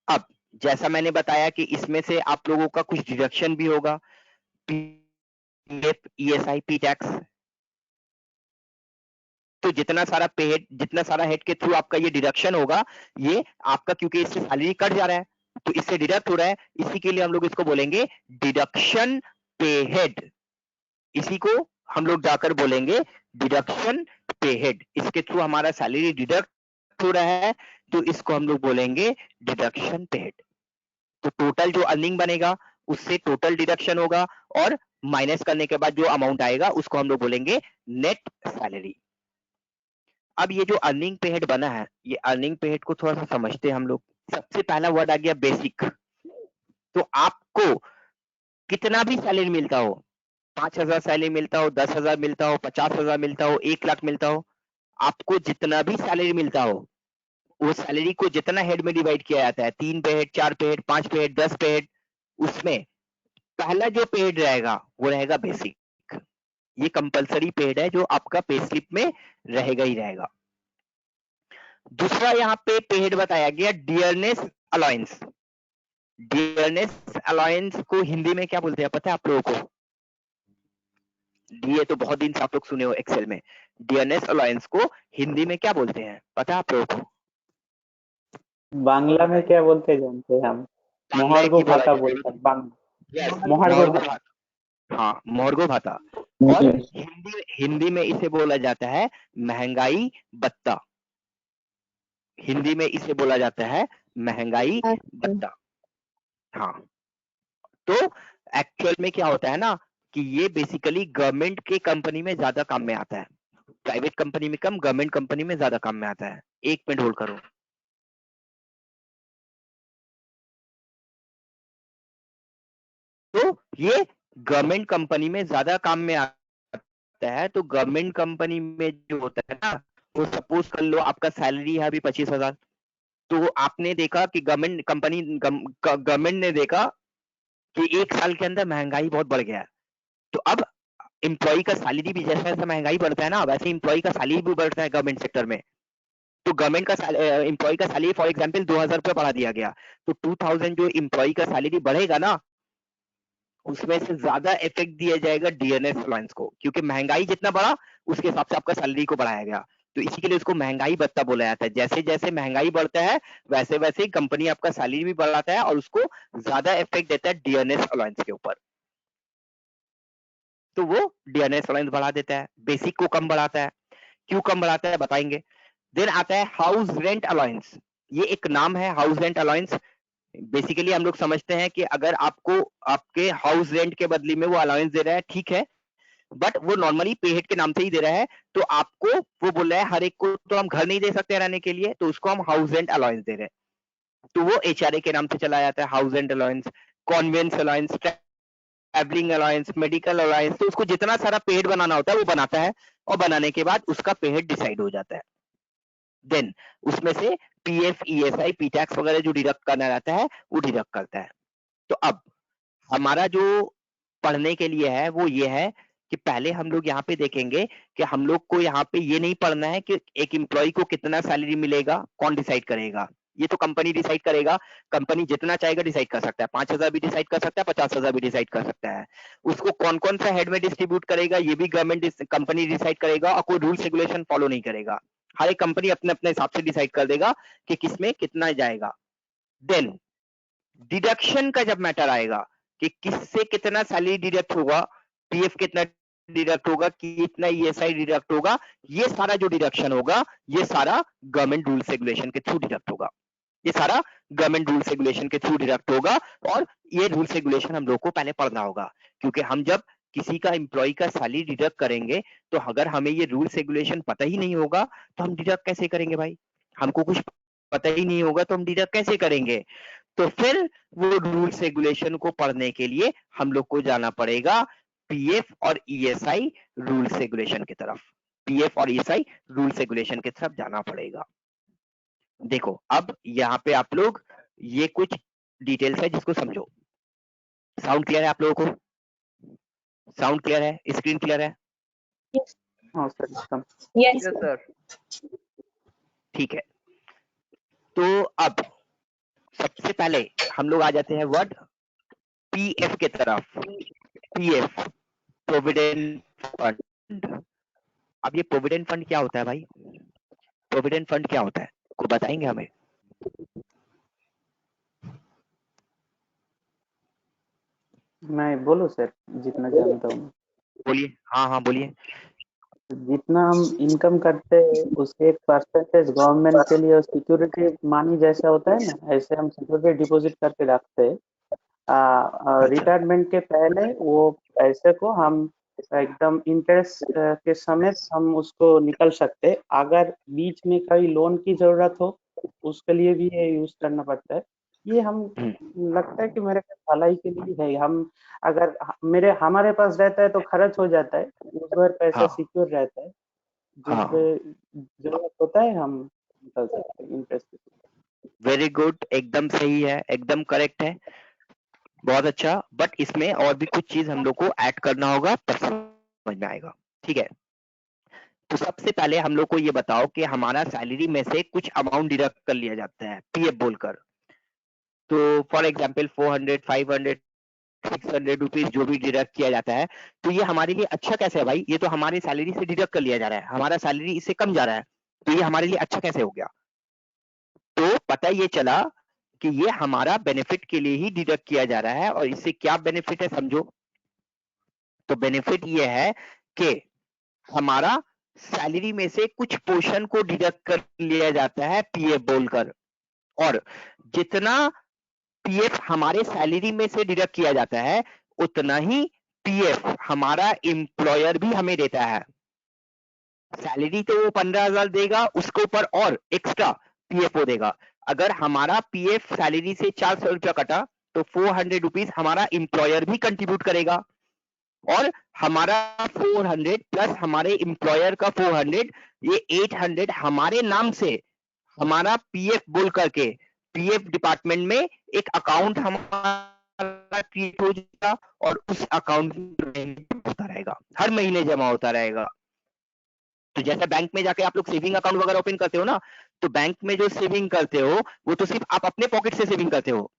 अब जैसा मैंने बताया कि इसमें से आप लोगों का कुछ डिडक्शन भी होगा, पीएफ, ईएसआई, पी टैक्स। तो जितना सारा पे हेड, जितना सारा हेड के थ्रू आपका ये डिडक्शन होगा, ये आपका, क्योंकि इससे सैलरी कट जा रहा है तो इससे डिडक्ट हो रहा है, इसी के लिए हम लोग इसको बोलेंगे डिडक्शन पे हेड। इसी को हम लोग जाकर बोलेंगे डिडक्शन पे हेड। इसके थ्रू हमारा सैलरी डिडक्ट हो रहा है, तो इसको हम लोग बोलेंगे डिडक्शन पे हेड। तो टोटल जो अर्निंग बनेगा उससे टोटल डिडक्शन होगा, और माइनस करने के बाद जो अमाउंट आएगा उसको हम लोग बोलेंगे नेट सैलरी। अब ये जो अर्निंग पे हेड बना है, ये अर्निंग पे हेड को थोड़ा सा समझते हैं हम लोग। सबसे पहला वर्ड आ गया बेसिक। तो आपको कितना भी सैलरी मिलता हो, 5,000 सैलरी मिलता हो, 10,000 मिलता हो, 50,000 मिलता हो, 1,00,000 मिलता हो, आपको जितना भी सैलरी मिलता हो, वो सैलरी को जितना हेड में डिवाइड किया जाता है, 3 पे हेड, 4 पे हेड, 5 पे हेड, 10 पे हेड, उसमें पहला जो पे हेड रहेगा वो रहेगा बेसिक। ये कंपलसरी पे हेड है जो आपका पे स्लिप में रहेगा ही रहेगा। दूसरा यहाँ पे हेड बताया गया डियरनेस अलाउंस। डियरनेस अलाउंस को हिंदी में क्या बोलते हैं पता है आप लोगों को? डीए तो बहुत दिन से आप लोग सुने हो एक्सेल में। डियरनेस अलाउंस को हिंदी में क्या बोलते हैं पता है आप लोगों को? बांग्ला में क्या बोलते हैं जानते हैं हम? मोहर्गो भाता बोलते हैं। मोहर्गो भाता। हाँ, मोहर्गो भाता। और हिंदी में इसे बोला जाता है महंगाई भत्ता। हिंदी में इसे बोला जाता है महंगाई भत्ता। हाँ, तो एक्चुअल में क्या होता है ना कि ये बेसिकली गवर्नमेंट के कंपनी में ज्यादा काम में आता है, प्राइवेट कंपनी में कम, गवर्नमेंट कंपनी में ज्यादा काम में आता है। 1 मिनट होल्ड करो। तो ये गवर्नमेंट कंपनी में ज्यादा काम में आता है। तो गवर्नमेंट कंपनी में जो होता है ना, तो सपोज कर लो आपका सैलरी है अभी 25,000, तो आपने देखा कि गवर्नमेंट ने देखा कि 1 साल के अंदर महंगाई बहुत बढ़ गया है, तो अब एम्प्लॉय का सैलरी भी जैसा जैसा महंगाई बढ़ता है ना, वैसे एम्प्लॉय का सैलरी भी बढ़ता है गवर्नमेंट सेक्टर में। तो गवर्नमेंट का एम्प्लॉय का सैलरी फॉर एग्जांपल 2,000 रुपये बढ़ा दिया गया, तो 2,000 जो एम्प्लॉय का सैलरी बढ़ेगा ना, उसमें से ज्यादा इफेक्ट दिया जाएगा डीएनएस अलाउंस को, क्योंकि महंगाई जितना बढ़ा उसके हिसाब से आपका सैलरी को बढ़ाया गया। तो इसी के लिए उसको महंगाई भत्ता बोला जाता है। जैसे जैसे महंगाई बढ़ता है वैसे वैसे कंपनी आपका सैलरी भी बढ़ाता है और उसको ज्यादा इफेक्ट देता है डीएनएस अलाउंस के ऊपर। तो वो डीएनएस अलाउंस बढ़ा देता है, बेसिक को कम बढ़ाता है। क्यों कम बढ़ाता है बताएंगे। देन आता है हाउस रेंट अलाउंस। ये एक नाम है हाउस रेंट अलाउंस। बेसिकली हम लोग समझते हैं कि अगर आपको आपके हाउस रेंट के बदले में वो अलाउंस दे रहा है, ठीक है, बट वो नॉर्मली पे हेड के नाम से ही दे रहा है। तो आपको वो बोल रहा है हर एक को तो हम घर नहीं दे सकते रहने के लिए, तो उसको हम हाउस रेंट अलाउंस दे रहे हैं। तो वो एचआरए के नाम से चला जाता है, house rent allowance, conveyance allowance, travelling allowance, medical allowance. तो उसको जितना सारा पे हेड बनाना होता है वो बनाता है, और बनाने के बाद उसका पे हेड डिसाइड हो जाता है। देन उसमें से पीएफ, ईएसआई, पी टैक्स वगैरह जो डिडक्ट करना रहता है वो डिडक्ट करता है। तो अब हमारा जो पढ़ने के लिए है वो ये है कि पहले हम लोग यहाँ पे देखेंगे कि हम लोग को यहाँ पे ये नहीं पढ़ना है कि एक एम्प्लॉय को कितना सैलरी मिलेगा, कौन डिसाइड करेगा। ये तो कंपनी डिसाइड करेगा। कंपनी जितना चाहेगा डिसाइड कर सकता है, 5,000 भी डिसाइड कर सकता है, 50,000 भी डिसाइड कर सकता है। उसको कौन कौन सा हेड में डिस्ट्रीब्यूट करेगा ये भी गवर्नमेंट कंपनी डिसाइड करेगा, और कोई रूल रेगुलेशन फॉलो नहीं करेगा। हर एक कंपनी अपने अपने हिसाब से डिसाइड कर देगा कि किसमें कितना जाएगा। देन डिडक्शन का जब मैटर आएगा कि किससे कितना सैलरी डिडक्ट होगा, पीएफ कितना डिडक्ट होगा, कितना ईएसआई डिडक्ट होगा, ये सारा जो डिडक्शन होगा ये सारा गवर्नमेंट रूल्स रेगुलेशन के थ्रू डिडक्ट होगा। ये सारा गवर्नमेंट रूल्स रेगुलेशन के थ्रू डिडक्ट होगा, और ये रूल्स रेगुलेशन हम लोग को पहले पढ़ना होगा, क्योंकि हम जब किसी का एम्प्लॉय का सैलरी डिडक्ट करेंगे तो अगर हमें ये रूल्स रेगुलेशन पता ही नहीं होगा तो हम डिडक्ट कैसे करेंगे भाई। हमको कुछ पता ही नहीं होगा तो हम डिडक्ट कैसे करेंगे। तो फिर वो रूल्स रेगुलेशन को पढ़ने के लिए हम लोग को जाना पड़ेगा पीएफ और ईएसआई रूल्स रेगुलेशन की तरफ। पीएफ और ईएसआई रूल्स रेगुलेशन के तरफ जाना पड़ेगा। देखो अब यहाँ पे आप लोग ये कुछ डिटेल्स है जिसको समझो। साउंड क्लियर है आप लोगों को? साउंड क्लियर है? स्क्रीन क्लियर है? Yes. हाँ सर एकदम। Yes, yes sir. सर। ठीक है, तो अब सबसे पहले हम लोग आ जाते हैं वर्ड पीएफ के तरफ। PF, provident fund. अब ये प्रोविडेंट फंड क्या होता है भाई? प्रोविडेंट फंड क्या होता है, को बताएंगे हमें? मैं बोलूँ सर जितना जानता हूँ। बोलिए। हाँ हाँ बोलिए। जितना हम इनकम करते हैं उसके एक परसेंटेज गवर्नमेंट के लिए सिक्योरिटी मनी जैसा होता है ना, ऐसे हम सिक्योरिटी डिपॉजिट करके रखते हैं। अच्छा रिटायरमेंट के पहले वो पैसे को हम एकदम इंटरेस्ट के समेत हम उसको निकल सकते हैं। अगर बीच में कोई लोन की जरूरत हो उसके लिए भी ये यूज करना पड़ता है। ये हम लगता है कि मेरे भलाई के लिए है। हम अगर हमारे पास रहता है तो खर्च हो जाता है, उस बार पैसा हाँ सिक्योर रहता है। जिस हाँ, पे जरूरत होता है हम निकल सकते हैं इंटरेस्ट। वेरी गुड, एकदम सही है, एकदम करेक्ट है, बहुत अच्छा। बट इसमें और भी कुछ चीज हम लोग को ऐड करना होगा तब समझ में आएगा। ठीक है, तो सबसे पहले हम लोग को ये बताओ कि हमारा सैलरी में से कुछ अमाउंट डिडक्ट कर लिया जाता है पीएफ बोलकर। तो फॉर एग्जांपल 400, 500, 600 रुपीज जो भी डिडक्ट किया जाता है, तो ये हमारे लिए अच्छा कैसे है भाई? ये तो हमारी सैलरी से डिडक्ट कर लिया जा रहा है, हमारा सैलरी इससे कम जा रहा है, तो ये हमारे लिए अच्छा कैसे हो गया? तो पता ये चला कि ये हमारा बेनिफिट के लिए ही डिडक्ट किया जा रहा है। और इससे क्या बेनिफिट है समझो। तो बेनिफिट ये है कि हमारा सैलरी में से कुछ पोर्शन को डिडक्ट कर लिया जाता है पीएफ बोलकर, और जितना पीएफ हमारे सैलरी में से डिडक्ट किया जाता है उतना ही पीएफ हमारा एम्प्लॉयर भी हमें देता है। सैलरी तो वो 15,000 देगा, उसके ऊपर और एक्स्ट्रा पीएफ वो देगा। अगर हमारा पीएफ सैलरी से 400 रुपया कटा तो 400 रुपीज हमारा एम्प्लॉयर भी कंट्रीब्यूट करेगा, और हमारा 400 प्लस हमारे एम्प्लॉयर का 400, ये 800 हमारे नाम से हमारा पीएफ बोल करके पीएफ डिपार्टमेंट में एक अकाउंट हमारा क्रिएट हो जाएगा, और उस अकाउंट में होता रहेगा, हर महीने जमा होता रहेगा। तो जैसे बैंक में जाके आप लोग सेविंग अकाउंट वगैरह ओपन करते हो ना, तो बैंक में जो सेविंग करते हो वो तो सिर्फ आप अपने पॉकेट से सेविंग करते हो।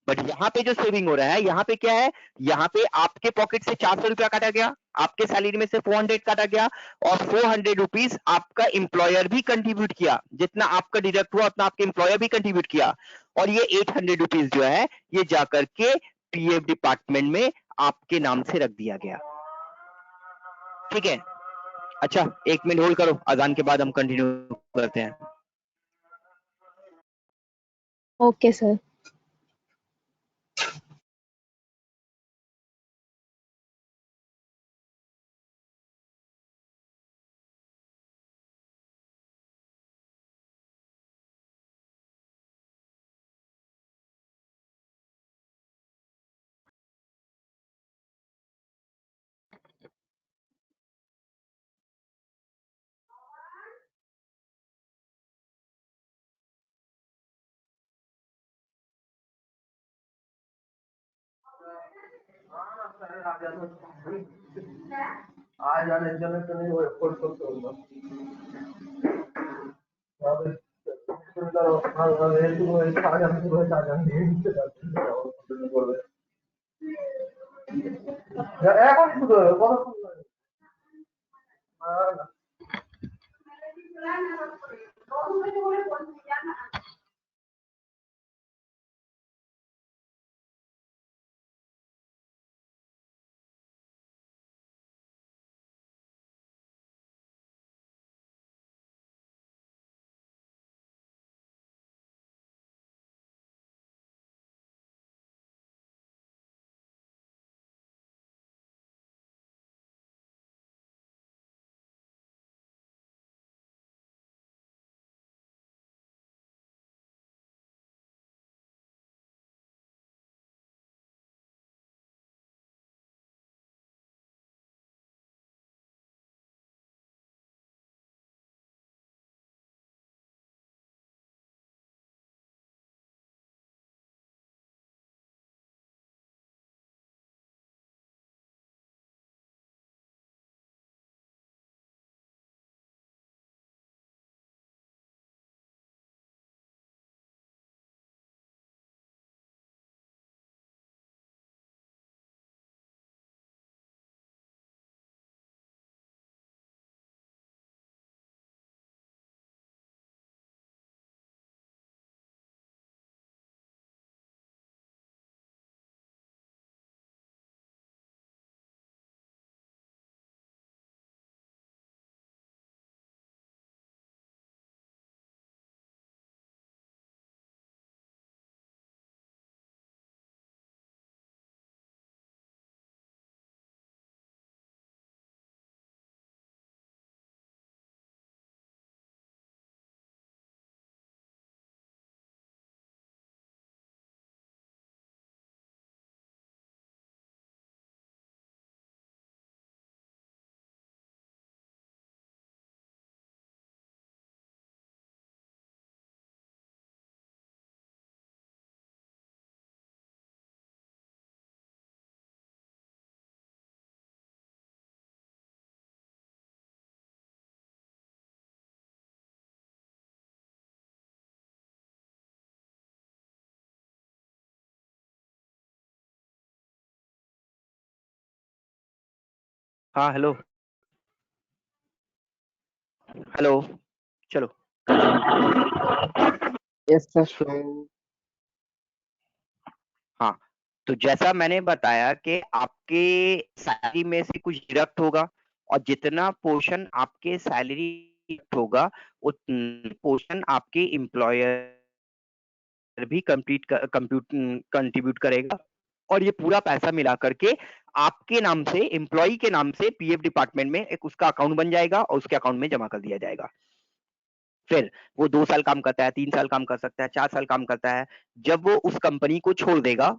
बट यहाँ पे जो सेविंग हो रहा है, यहाँ पे क्या है, यहाँ पे आपके पॉकेट से 400 रुपया काटा गया, आपके सैलरी में से 400 काटा गया, और 400 रुपीज आपका एम्प्लॉयर भी कंट्रीब्यूट किया। जितना आपका डिडक्ट हुआ उतना आपके एम्प्लॉयर भी कंट्रीब्यूट किया, और ये 800 रुपीज जो है ये जाकर के पीएफ डिपार्टमेंट में आपके नाम से रख दिया गया। ठीक है, अच्छा 1 मिनट होल्ड करो, अजान के बाद हम कंटिन्यू करते हैं। Okay, sir. এখন শুধু हाँ हेलो हेलो चलो यस सर। हाँ तो जैसा मैंने बताया कि आपके सैलरी में से कुछ डिडक्ट होगा और जितना पोर्शन आपके सैलरी होगा उतना पोर्शन आपके एम्प्लॉयर भी कंट्रीब्यूट करेगा और ये पूरा पैसा मिला करके आपके नाम से एम्प्लॉय के नाम से पीएफ डिपार्टमेंट में एक उसका अकाउंट बन जाएगा और उसके अकाउंट में जमा कर दिया जाएगा। फिर वो 2 साल काम करता है, 3 साल काम कर सकता है, 4 साल काम करता है। जब वो उस कंपनी को छोड़ देगा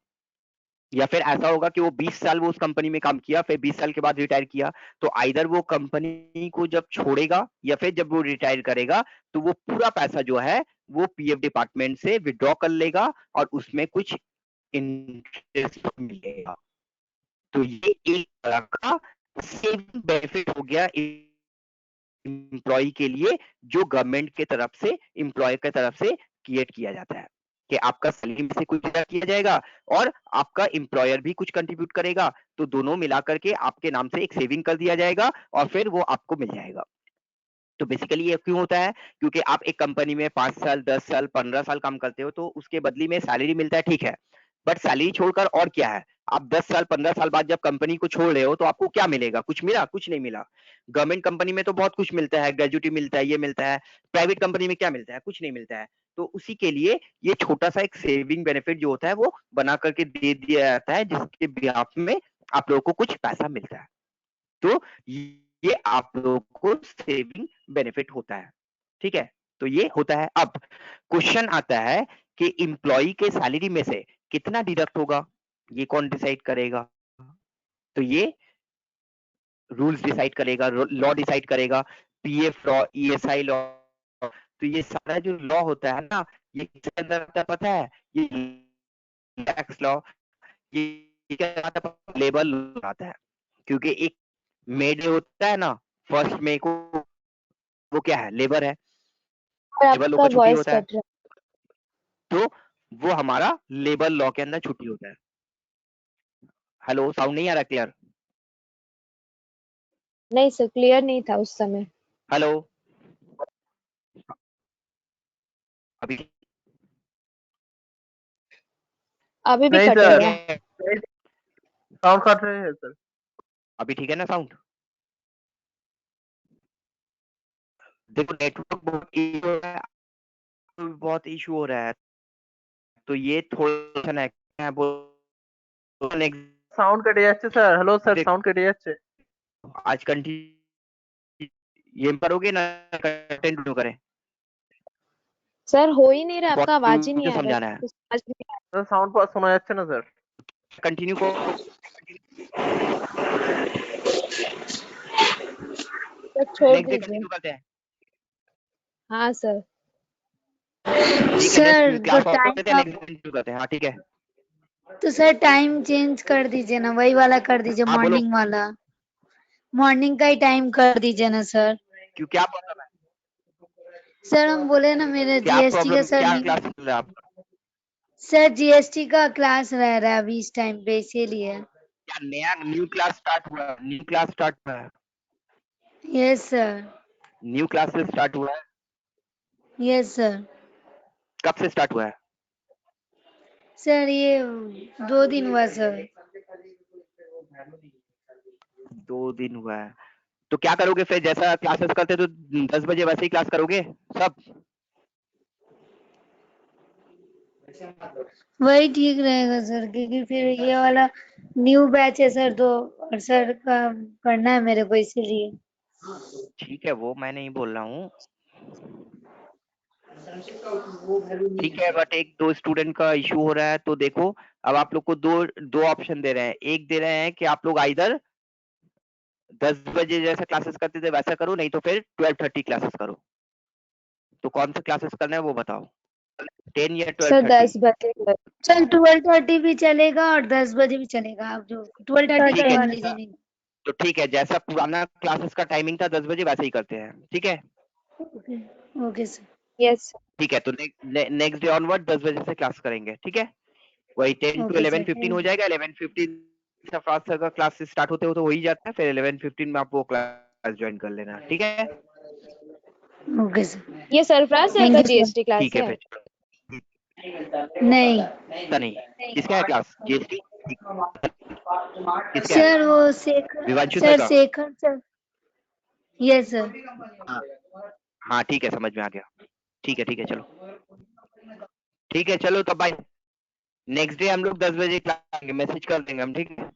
या फिर ऐसा होगा कि वो 20 साल वो उस कंपनी में काम किया, फिर 20 साल के बाद रिटायर किया, तो आइदर वो कंपनी को जब छोड़ेगा या फिर जब वो रिटायर करेगा तो वो पूरा पैसा जो है वो पीएफ डिपार्टमेंट से विड्रॉ कर लेगा और उसमें कुछ इंटरेस्ट मिलेगा। तो ये एक तरह का सेविंग बेनिफिट हो गया एम्प्लॉय के लिए जो गवर्नमेंट के तरफ से एम्प्लॉय के तरफ से क्रिएट किया जाता है कि आपका सैलरी में से कुछ किया जाएगा और आपका एम्प्लॉयर भी कुछ कंट्रीब्यूट करेगा, तो दोनों मिला करके आपके नाम से एक सेविंग कर दिया जाएगा और फिर वो आपको मिल जाएगा। तो बेसिकली ये क्यों होता है? क्योंकि आप एक कंपनी में 5 साल 10 साल 15 साल काम करते हो तो उसके बदले में सैलरी मिलता है, ठीक है, बट सैलरी छोड़कर और क्या है? आप 10 साल 15 साल बाद जब कंपनी को छोड़ रहे हो तो आपको क्या मिलेगा? कुछ मिला? कुछ नहीं मिला। गवर्नमेंट कंपनी में तो बहुत कुछ मिलता है, ग्रेजुटी मिलता है, ये मिलता है। प्राइवेट कंपनी में क्या मिलता है? कुछ नहीं मिलता है। तो उसी के लिए ये छोटा सा एक सेविंग बेनिफिट जो होता है वो बना करके दे दिया जाता है जिसके बिहाफ में आप लोगों को कुछ पैसा मिलता है। तो ये आप लोगों को सेविंग बेनिफिट होता है, ठीक है? तो ये होता है। अब क्वेश्चन आता है कि एम्प्लॉय के सैलरी में से कितना डिडक्ट होगा, ये कौन डिसाइड करेगा? तो ये रूल्स डिसाइड करेगा, लॉ डिसाइड करेगा, पीएफ लॉ, ईएसआई लॉ। तो ये सारा जो लॉ होता है ना, ये किसके अंदर आता है पता है? ये टैक्स लॉ, ये क्या आता है? लेबर लॉ आता है। क्योंकि एक मेड होता है ना, फर्स्ट मे को, वो क्या है? लेबर है, और लेबर लॉ आपका का छुट्टी वॉइस होता है, कट रहा है। तो वो हमारा लेबर लॉ के अंदर छुट्टी होता है। हेलो, साउंड नहीं आ रहा क्लियर? नहीं सर, क्लियर नहीं था उस समय। हेलो, अभी अभी भी नहीं कट सर, रहा है। साउंड कट रहे हैं सर। अभी ठीक है ना साउंड? देखो नेटवर्क बहुत इशू हो रहा है, तो ये थोड़ा है সাউন্ড কেটে যাচ্ছে স্যার। হ্যালো স্যার, देख, সাউন্ड केटे যাচ্ছে। आज कंटिन्यू ये करोगे ना, कंटिन्यू करें? सर हो ही नहीं रहा, आपका आवाज ही नहीं क्यों आ रहा है, समझाना है? कुछ समझ नहीं आ স্যার সাউন্ड পাস শোনা যাচ্ছে না স্যার। कंटिन्यू को रहा। सर छोड़ नेक्स्ट डे दीजिए। कंटिन्यू करते हैं, हाँ सर। ठीक है? सर नेक्स्ट तो क्लास ऑफ टाइम करते हैं, का, नेक्स्ट कंटिन्यू करते हैं। हाँ ठीक है, तो सर टाइम चेंज कर दीजिए ना, वही वाला कर दीजिए, हाँ बोलो, मॉर्निंग वाला। मॉर्निंग का ही टाइम कर दीजिए ना सर। क्यों क्या प्रॉब्लम है? सर हम बोले ना, मेरे क्या जीएसटी का प्रॉब्लम, सर क्या नहीं, क्लास चल रहा है आपका? सर जीएसटी का क्लास रह रहा है अभी इस टाइम पे, इसीलिए। क्या नया न्यू क्लास स्टार्ट हुआ है? न्यू क्लास स्टार्ट हुआ है? Yes sir. न्यू क्लास से स्टार्ट हुआ है? Yes sir. कब से स्टार्ट हुआ है? सर ये 2 दिन हुआ सर। 2 दिन हुआ है। तो क्या करोगे फिर? जैसा क्लासेस करते तो 10 बजे वैसे ही क्लास करोगे सब? वही ठीक रहेगा सर, क्योंकि फिर ये वाला न्यू बैच है सर, तो और सर का करना है मेरे को, इसीलिए। ठीक है, वो मैं नहीं बोल रहा हूँ, ठीक है, बट एक दो स्टूडेंट का इशू हो रहा है। तो देखो, अब आप लोग को दो दो ऑप्शन दे रहे हैं। एक दे रहे हैं कि आप लोग आइदर 10 बजे जैसा क्लासेस करते थे वैसा करो, नहीं तो फिर 12:30 क्लासेस करो। तो कौन सा क्लासेस करना है वो बताओ, 10 या सर 12:30? 10 बजे तक। सर 12:30 भी चलेगा और 10 बजे भी चलेगा, आप जो 12:30 ठीक है, करवा लीजिए। नहीं, तो ठीक है, जैसा पुराना क्लासेस का टाइमिंग था 10 बजे वैसे ही करते हैं, ठीक है? ओके। Okay sir. यस। ठीक है, तो नेक्स्ट डे ऑनवर्ड 10 बजे से क्लास करेंगे, ठीक है? वही 10 to ओके सर, 11:15 थैंक हो यू। जाएगा, 11:15 सरफराज सर का क्लास स्टार्ट होते हो ही जाता है, फिर 11:15 में आप वो क्लास ज्वाइन कर लेना, ठीक है? Okay sir. ये सरफराज सर Thank का you, sir. जीएसटी क्लास ठीक है है। फिर। नहीं पता नहीं किसका है क्लास जीएसटी, किसका है? सर, वो शेखर विवांशु सर सर, का? शेखर सर। Yes sir. हाँ हाँ ठीक है, समझ में आ गया। ठीक है चलो, ठीक है चलो, तो बाय। नेक्स्ट डे हम लोग 10 बजे क्लास मैसेज कर देंगे हम, ठीक है?